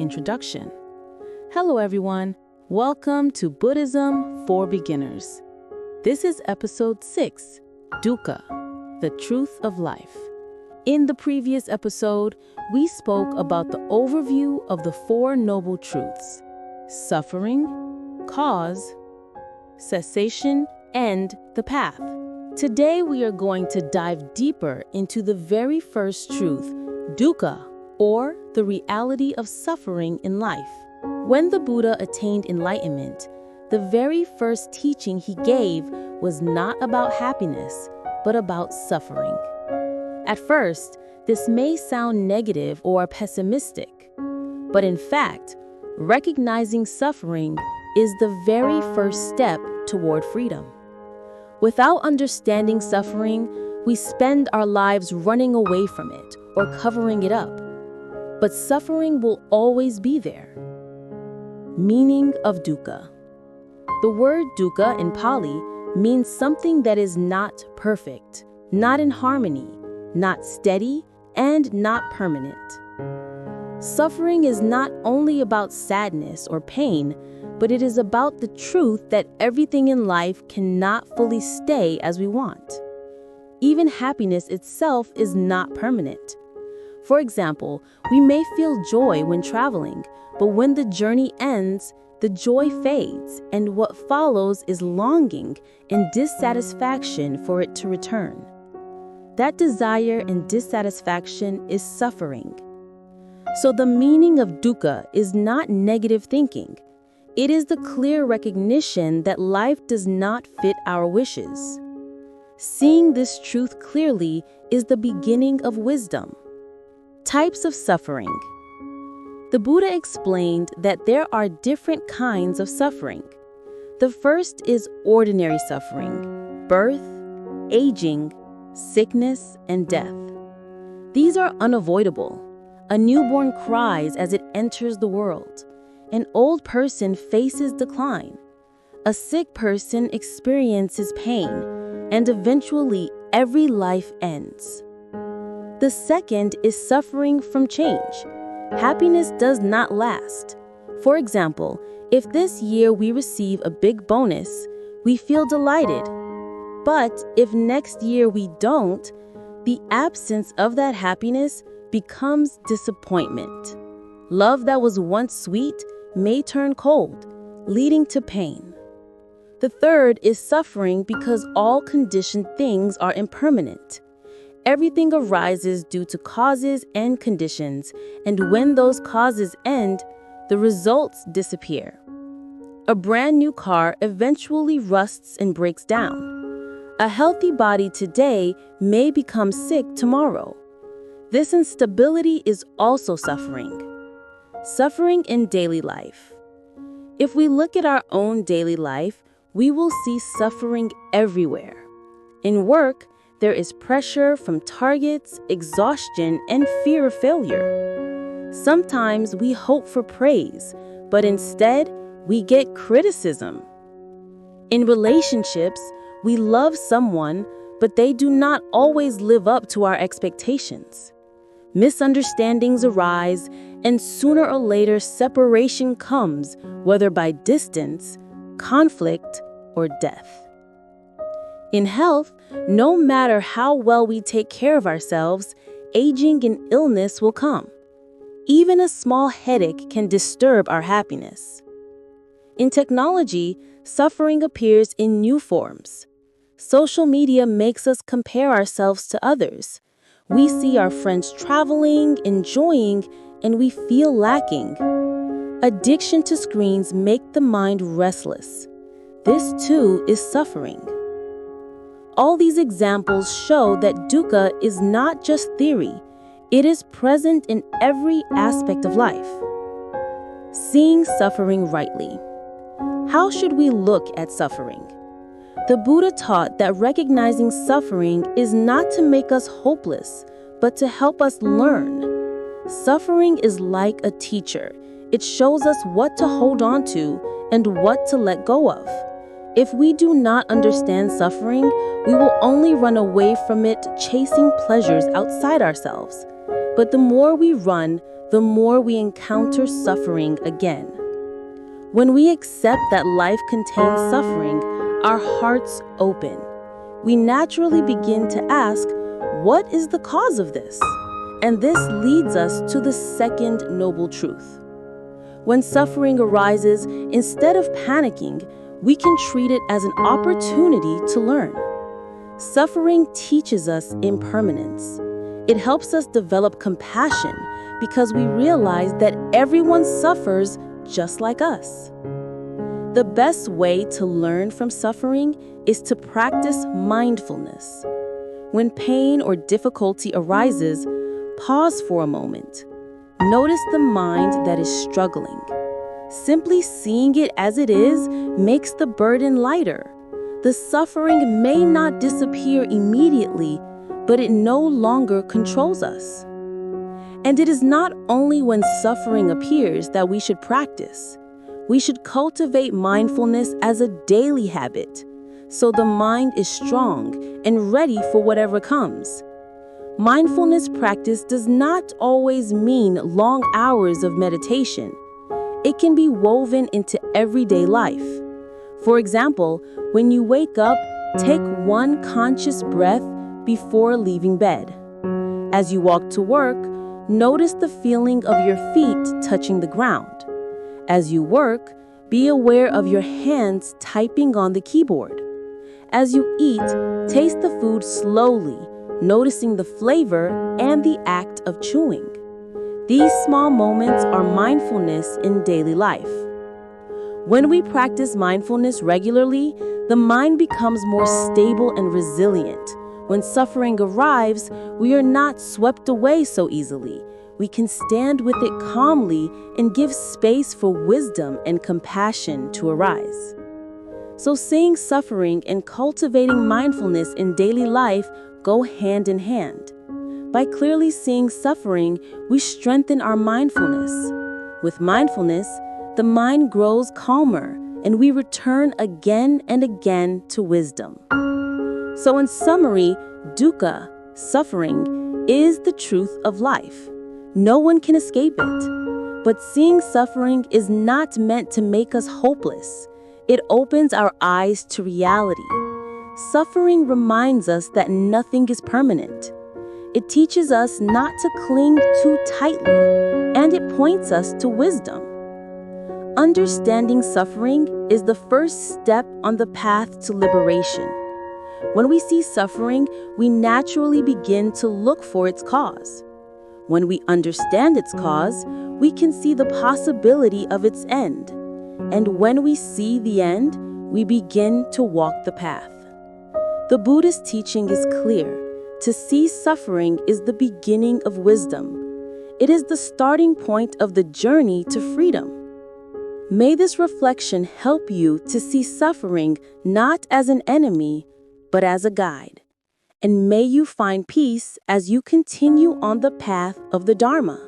introduction. Hello everyone, welcome to Buddhism for Beginners. This is episode 6, Dukkha, the truth of life. In the previous episode, we spoke about the overview of the Four Noble Truths: suffering, cause, cessation, and the path. Today we are going to dive deeper into the very first truth, Dukkha, or the reality of suffering in life. When the Buddha attained enlightenment, the very first teaching he gave was not about happiness, but about suffering. At first, this may sound negative or pessimistic, but in fact, recognizing suffering is the very first step toward freedom. Without understanding suffering, we spend our lives running away from it or covering it up. But suffering will always be there. Meaning of Dukkha. The word Dukkha in Pali means something that is not perfect, not in harmony, not steady, and not permanent. Suffering is not only about sadness or pain, but it is about the truth that everything in life cannot fully stay as we want. Even happiness itself is not permanent. For example, we may feel joy when traveling, but when the journey ends, the joy fades, and what follows is longing and dissatisfaction for it to return. That desire and dissatisfaction is suffering. So the meaning of dukkha is not negative thinking. It is the clear recognition that life does not fit our wishes. Seeing this truth clearly is the beginning of wisdom. Types of suffering. The Buddha explained that there are different kinds of suffering. The first is ordinary suffering: birth, aging, sickness, and death. These are unavoidable. A newborn cries as it enters the world. An old person faces decline. A sick person experiences pain, and eventually every life ends. The second is suffering from change. Happiness does not last. For example, if this year we receive a big bonus, we feel delighted. But if next year we don't, the absence of that happiness becomes disappointment. Love that was once sweet may turn cold, leading to pain. The third is suffering because all conditioned things are impermanent. Everything arises due to causes and conditions, and when those causes end, the results disappear. A brand new car eventually rusts and breaks down. A healthy body today may become sick tomorrow. This instability is also suffering. Suffering in daily life. If we look at our own daily life, we will see suffering everywhere. In work, there is pressure from targets, exhaustion, and fear of failure. Sometimes we hope for praise, but instead, we get criticism. In relationships, we love someone, but they do not always live up to our expectations. Misunderstandings arise, and sooner or later separation comes, whether by distance, conflict, or death. In health, no matter how well we take care of ourselves, aging and illness will come. Even a small headache can disturb our happiness. In technology, suffering appears in new forms. Social media makes us compare ourselves to others. We see our friends traveling, enjoying, and we feel lacking. Addiction to screens makes the mind restless. This too is suffering. All these examples show that dukkha is not just theory, it is present in every aspect of life. Seeing suffering rightly. How should we look at suffering? The Buddha taught that recognizing suffering is not to make us hopeless, but to help us learn. Suffering is like a teacher. It shows us what to hold on to and what to let go of. If we do not understand suffering, we will only run away from it chasing pleasures outside ourselves. But the more we run, the more we encounter suffering again. When we accept that life contains suffering, our hearts open. We naturally begin to ask, what is the cause of this? And this leads us to the second noble truth. When suffering arises, instead of panicking, we can treat it as an opportunity to learn. Suffering teaches us impermanence. It helps us develop compassion because we realize that everyone suffers just like us. The best way to learn from suffering is to practice mindfulness. When pain or difficulty arises, pause for a moment. Notice the mind that is struggling. Simply seeing it as it is makes the burden lighter. The suffering may not disappear immediately, but it no longer controls us. And it is not only when suffering appears that we should practice. We should cultivate mindfulness as a daily habit, so the mind is strong and ready for whatever comes. Mindfulness practice does not always mean long hours of meditation. It can be woven into everyday life. For example, when you wake up, take one conscious breath before leaving bed. As you walk to work, notice the feeling of your feet touching the ground. As you work, be aware of your hands typing on the keyboard. As you eat, taste the food slowly, noticing the flavor and the act of chewing. These small moments are mindfulness in daily life. When we practice mindfulness regularly, the mind becomes more stable and resilient. When suffering arrives, we are not swept away so easily. We can stand with it calmly and give space for wisdom and compassion to arise. So seeing suffering and cultivating mindfulness in daily life go hand in hand. By clearly seeing suffering, we strengthen our mindfulness. With mindfulness, the mind grows calmer and we return again and again to wisdom. So in summary, dukkha, suffering, is the truth of life. No one can escape it. But seeing suffering is not meant to make us hopeless. It opens our eyes to reality. Suffering reminds us that nothing is permanent. It teaches us not to cling too tightly, and it points us to wisdom. Understanding suffering is the first step on the path to liberation. When we see suffering, we naturally begin to look for its cause. When we understand its cause, we can see the possibility of its end. And when we see the end, we begin to walk the path. The Buddhist teaching is clear. To see suffering is the beginning of wisdom. It is the starting point of the journey to freedom. May this reflection help you to see suffering not as an enemy, but as a guide. And may you find peace as you continue on the path of the Dharma.